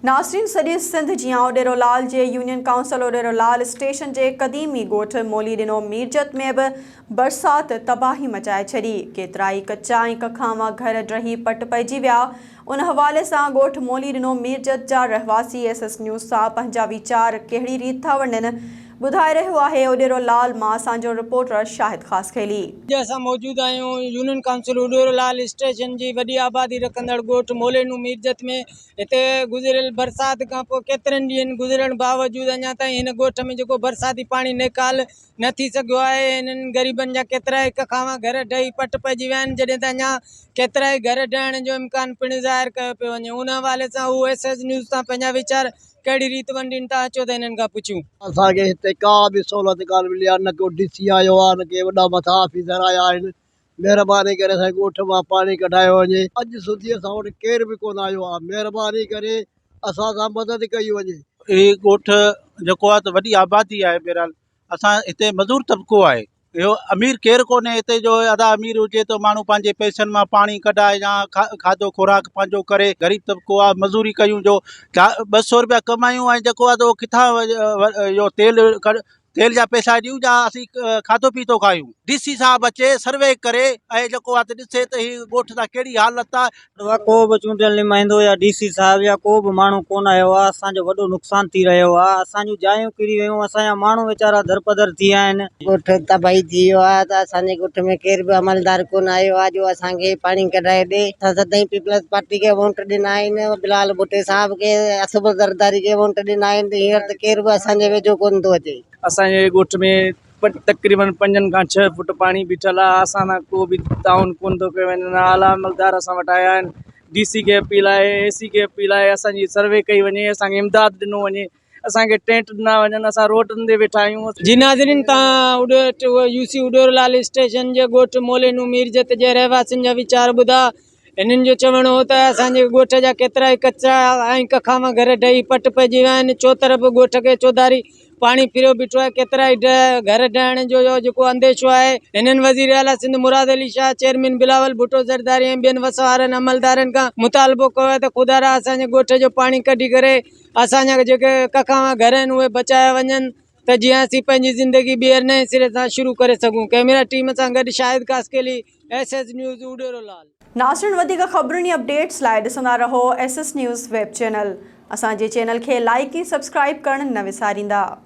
नासरीन सॼे सिंध जियां उॾेरोलाल जे union council Uderolal station जे क़दीमी ॻोठ मोली ॾिनो मीरजत में बि बरसात तबाही मचाए छॾी। केतिराई कचा ऐं कखांवा घर ड्रही पट पइजी विया। उन हवाले सां ॻोठ मोली ॾिनो मीरजत जा रहवासी SS न्यूज़ सां पंहिंजा वीचार कहिड़ी रीत था वंडनि ॿुधाए रहियो आहे उॾेरोलाल मां असांजो रिपोर्टर शाहिद ख़ासखेली। असां मौजूद आहियूं यूनियन काउंसिल उॾेरोलाल स्टेशन जी वॾी आबादी रखंदड़ ॻोठ मोलेनू मीरजत में। हिते गुज़िरियल बरसात खां पोइ केतिरनि ॾींहंनि गुज़रण बावजूद अञा ताईं हिन ॻोठ में जेको बरसाती पाणी निकाल न थी सघियो आहे। हिननि ग़रीबनि जा केतिरा ई कखांवा घर ढही पट पइजी विया आहिनि, जॾहिं त अञा केतिरा ई घर ढहण जो इम्कान पिणु ज़ाहिर कयो पियो वञे। उन हवाले सां उहे SS न्यूज़ सां पंहिंजा वीचार कहिड़ी रीत वंडीनि था अचो त हिननि खां पुछूं। असांखे हिते का बि सहूलियत कान मिली आहे, न को DC आयो आहे, न के वॾा मथां ऑफिसर आया आहिनि। महिरबानी करे असांजे ॻोठ मां पाणी कढायो वञे। अॼु सुधी असां वटि केर बि कोन आयो आहे। महिरबानी करे असां सां मदद कई वञे। हीउ ॻोठ जेको आहे त वॾी आबादी आहे। बहरहाल असां हिते मज़दूर तबिको आहे, इहो अमीर केरु कोन्हे हिते जो अदा अमीर हुजे त माण्हू पंहिंजे पैसनि मां पाणी कढाए या खाधो खुराक पंहिंजो करे। ग़रीब तबिको आहे, मज़दूरी कयूं जो 200 रुपया कमायूं ऐं जेको आहे त उहो किथां इहो तेल जा पैसा ॾियूं या असीं खाधो पीतो खायूं। DC साहब अचे सर्वे करे ऐं जेको आहे त ॾिसे त हीउ ॻोठ सां कहिड़ी हालत आहे। को बि चूंडियल नुमाइंदो या DC साहब या को बि माण्हू कोन आयो आहे। असांजो वॾो नुक़सान थी रहियो आहे। असांजूं जायूं किरी वियूं, असांजा माण्हू वीचारा दरपदर थी विया आहिनि। ॻोठ तबाही थी वियो आहे त असांजे ॻोठ में केर बि अमलदार कोन आयो आहे जो असांखे पाणी कढाए ॾे। असां सदाईं पीपल्स पार्टी खे वोट ॾिना आहिनि, बिलाल भुट्टे साहब खे, असफ ज़रदारी खे वोट ॾिना आहिनि। हींअर त केर बि असांजे वेझो कोन थो अचे। असांजे ॻोठ में तक़रीबन 5 खां 6 फुट पाणी बीठल आहे। असां सां को बि ताउन कोन थो कयो वञे। आला अमलदार असां वटि आया आहिनि। DC खे अपील आहे, AC खे अपील आहे, असांजी सर्वे कई वञे, असांखे इमदाद ॾिनो वञे, असांखे टेंट ॾिना वञनि। असां रोडनि ते वेठा आहियूं। जी नाज़रीन, तव्हां UC उॾेरोलाल स्टेशन जे ॻोठ मोलेनू मीरजत जे रहवासियुनि जा वीचार ॿुधा। हिननि जो चवणो हो त असांजे ॻोठ जा केतिरा ई कचा ऐं कखांवा घर ढही पट पइजी विया आहिनि। चोतरफ़ ॻोठ खे चौधारी पाणी फिरियो बीठो आहे। केतिरा ई घर ढहण जो जेको अंदेशो आहे। हिननि वज़ीर आला सिंध मुराद अली शाह, चेयरमैन बिलावल भुट्टो ज़रदारी ऐं ॿियनि वसवारनि अमलदारनि खां मुतालबो कयो आहे त ख़ुदा असांजे ॻोठ जो पाणी कढी करे असांजा जेके कखांवा घर आहिनि उहे बचाया वञनि त जीअं असीं पंहिंजी ज़िंदगी ॿीहर नए सिरे सां शुरू करे सघूं। कैमरा टीम सां गॾु शाहिद ख़ासखेली, SS न्यूज़ उॾेरोलाल। नासरीन वधीक ख़बरुनि ऐं अपडेट्स लाइ ॾिसंदा रहो SS न्यूज़ वेब चैनल। असांजे चैनल खे लाइक ऐं सब्सक्राइब करणु न विसारींदा।